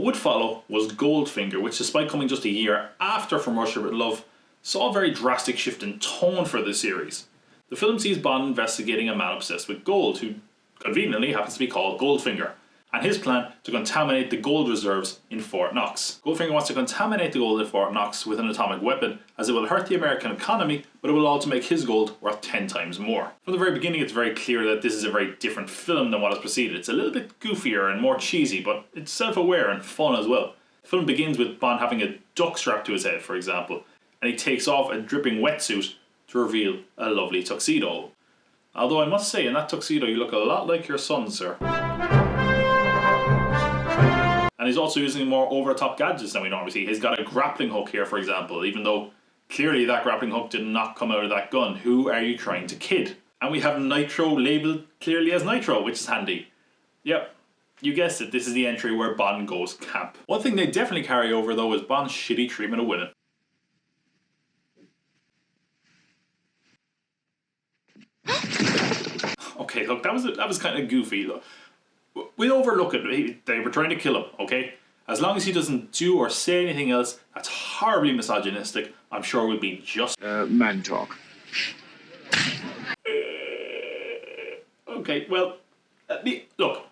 What would follow was Goldfinger, which despite coming just a year after From Russia with Love, saw a very drastic shift in tone for the series. The film sees Bond investigating a man obsessed with gold, who conveniently happens to be called Goldfinger, and his plan to contaminate the gold reserves in Fort Knox. Goldfinger wants to contaminate the gold in Fort Knox with an atomic weapon, as it will hurt the American economy, but it will also make his gold worth 10 times more. From the very beginning, it's very clear that this is a very different film than what has preceded. It's a little bit goofier and more cheesy, but it's self-aware and fun as well. The film begins with Bond having a duck strapped to his head, for example, and he takes off a dripping wetsuit to reveal a lovely tuxedo. Although I must say, in that tuxedo you look a lot like your son, sir. And he's also using more over-the-top gadgets than we normally see. He's got a grappling hook here, for example, even though clearly that grappling hook did not come out of that gun. Who are you trying to kid? And we have Nitro labelled clearly as Nitro, which is handy. Yep, you guessed it, this is the entry where Bond goes camp. One thing they definitely carry over though is Bond's shitty treatment of women. Okay, look, that was kind of goofy. Look, we'll overlook it. They were trying to kill him, okay? As long as he doesn't do or say anything else that's horribly misogynistic, I'm sure we'll be just... man talk. Okay, well, look,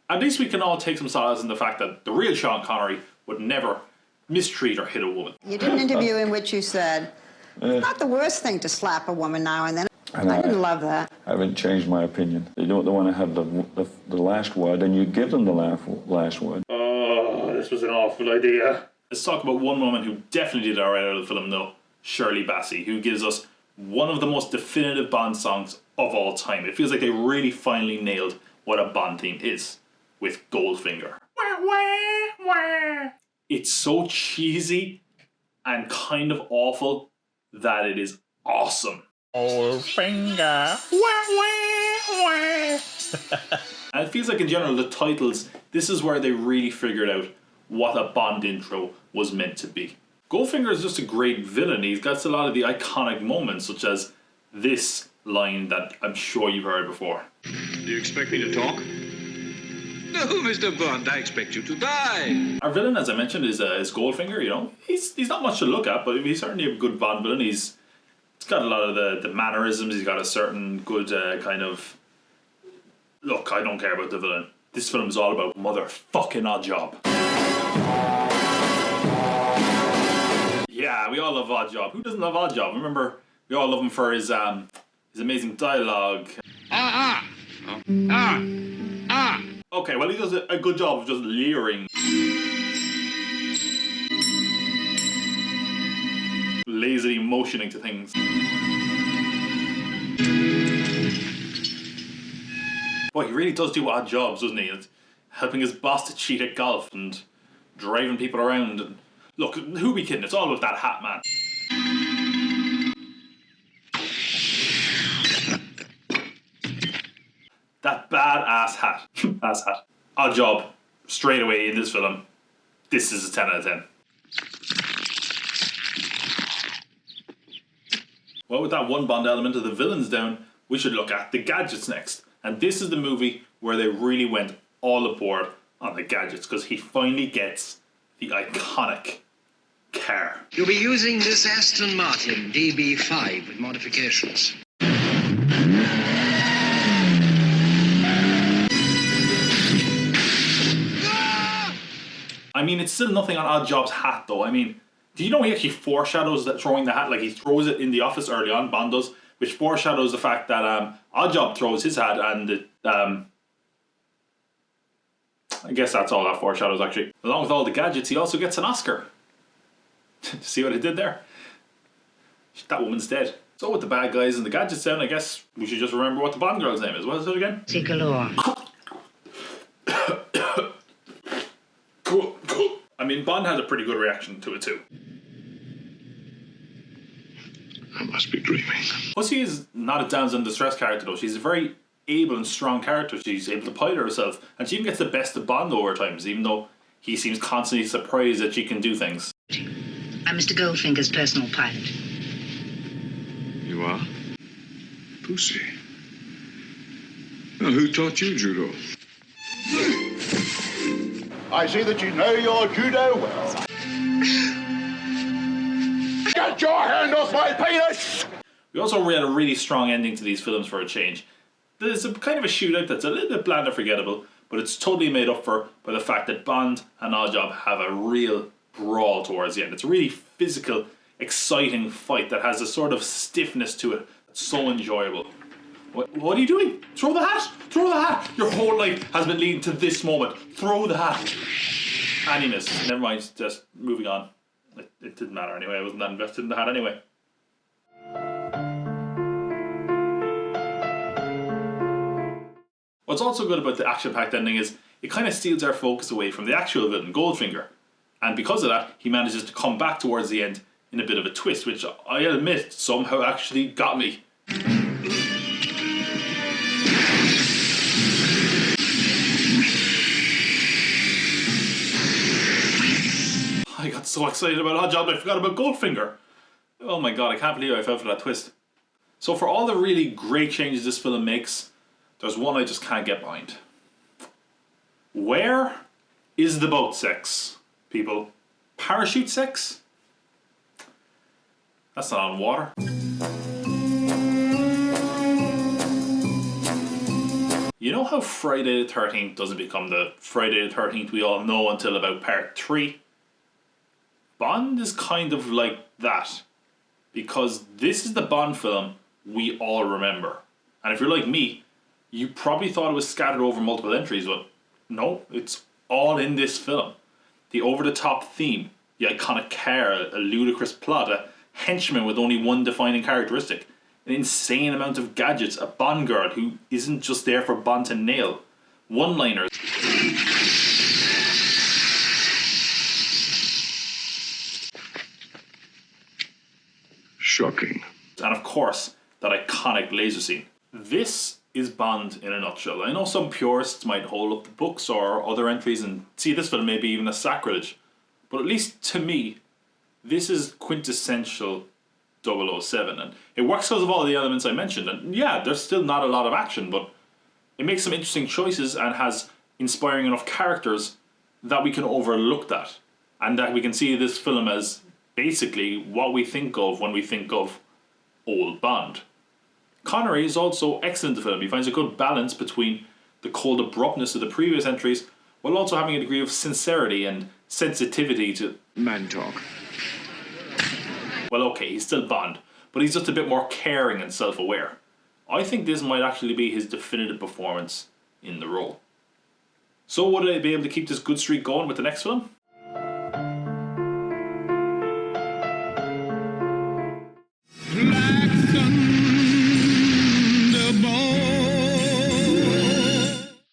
at least we can all take some solace in the fact that the real Sean Connery would never mistreat or hit a woman. You did an interview in which you said, it's not the worst thing to slap a woman now and then. And I didn't love that. I haven't changed my opinion. They don't want to have the last word, and you give them the last word. Oh, this was an awful idea. Let's talk about one woman who definitely did alright out of the film though. Shirley Bassey, who gives us one of the most definitive Bond songs of all time. It feels like they really finally nailed what a Bond theme is with Goldfinger. Wah, wah, wah. It's so cheesy and kind of awful that it is awesome. Goldfinger. Wah, wah, wah. And it feels like in general the titles, this is where they really figured out what a Bond intro was meant to be. Goldfinger is just a great villain. He's got a lot of the iconic moments, such as this line that I'm sure you've heard before. Do you expect me to talk? No, Mr. Bond, I expect you to die. Our villain, as I mentioned, is Goldfinger. You know, he's not much to look at, but he's certainly a good Bond villain. He's got a lot of the mannerisms. He's got a certain good kind of look. I don't care about the villain. This film is all about motherfucking Oddjob. Yeah, we all love Oddjob. Who doesn't love Oddjob? Remember, we all love him for his amazing dialogue. Okay, well, he does a good job of just leering. Lazily motioning to things. Boy, he really does do odd jobs, doesn't he? It's helping his boss to cheat at golf and driving people around. And look, who be kidding? It's all about that hat, man. That badass hat. Ass hat. Oddjob, straight away in this film. This is a 10 out of 10. Well, with that one Bond element of the villains down, we should look at the gadgets next. And this is the movie where they really went all aboard on the gadgets, because he finally gets the iconic car. You'll be using this Aston Martin DB5 with modifications. I mean, it's still nothing on Oddjob's hat, though. I mean, do you know he actually foreshadows that throwing the hat? Like, he throws it in the office early on, Bond does, which foreshadows the fact that Oddjob throws his hat, and it, I guess that's all that foreshadows, actually. Along with all the gadgets, he also gets an Oscar. See what I did there? That woman's dead. So with the bad guys and the gadgets down, I guess we should just remember what the Bond girl's name is. What is it again? Cool. I mean, Bond had a pretty good reaction to it too. I must be dreaming. Pussy is not a damsel in distress character though. She's a very able and strong character. She's able to pilot herself, and she even gets the best of Bond over times, even though he seems constantly surprised that she can do things. I'm Mr. Goldfinger's personal pilot. You are? Pussy. Now, who taught you judo? I see that you know your judo well. Get your hand off my penis! We also had a really strong ending to these films for a change. There's a kind of a shootout that's a little bit bland and forgettable, but it's totally made up for by the fact that Bond and Oddjob have a real brawl towards the end. It's a really physical, exciting fight that has a sort of stiffness to it that's so enjoyable. What are you doing? Throw the hat! Throw the hat! Your whole life has been leading to this moment. Throw the hat! And he missed. Never mind, just moving on. It didn't matter anyway. I wasn't that invested in the hat anyway. What's also good about the action-packed ending is it kind of steals our focus away from the actual villain, Goldfinger. And because of that, he manages to come back towards the end in a bit of a twist, which I admit somehow actually got me. I got so excited about Oddjob I forgot about Goldfinger. Oh my god, I can't believe I fell for that twist. So for all the really great changes this film makes, there's one I just can't get behind. Where is the boat sex, people? Parachute sex? That's not on water. You know how Friday the 13th doesn't become the Friday the 13th we all know until about part 3? Bond is kind of like that, because this is the Bond film we all remember. And if you're like me, you probably thought it was scattered over multiple entries, but no, it's all in this film. The over-the-top theme, the iconic car, a ludicrous plot, a henchman with only one defining characteristic, an insane amount of gadgets, a Bond girl who isn't just there for Bond to nail, one-liners. Shocking. And of course, that iconic laser scene. This is Bond in a nutshell. I know some purists might hold up the books or other entries and see this film maybe even a sacrilege, but at least to me, this is quintessential 007, and it works because of all the elements I mentioned. And yeah, there's still not a lot of action, but it makes some interesting choices and has inspiring enough characters that we can overlook that, and that we can see this film as basically what we think of when we think of old Bond. Connery is also excellent in the film. He finds a good balance between the cold abruptness of the previous entries while also having a degree of sincerity and sensitivity to Man talk. well, okay, he's still Bond, but he's just a bit more caring and self-aware. I think this might actually be his definitive performance in the role. So would I be able to keep this good streak going with the next film?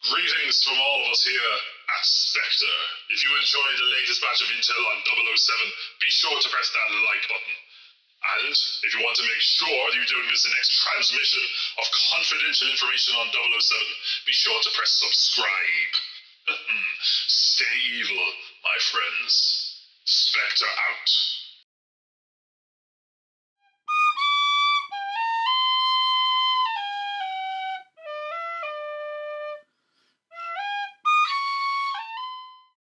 Greetings from all of us here at Spectre. If you enjoyed the latest batch of intel on 007, be sure to press that like button. And if you want to make sure that you don't miss the next transmission of confidential information on 007, be sure to press subscribe. Stay evil, my friends. Spectre out.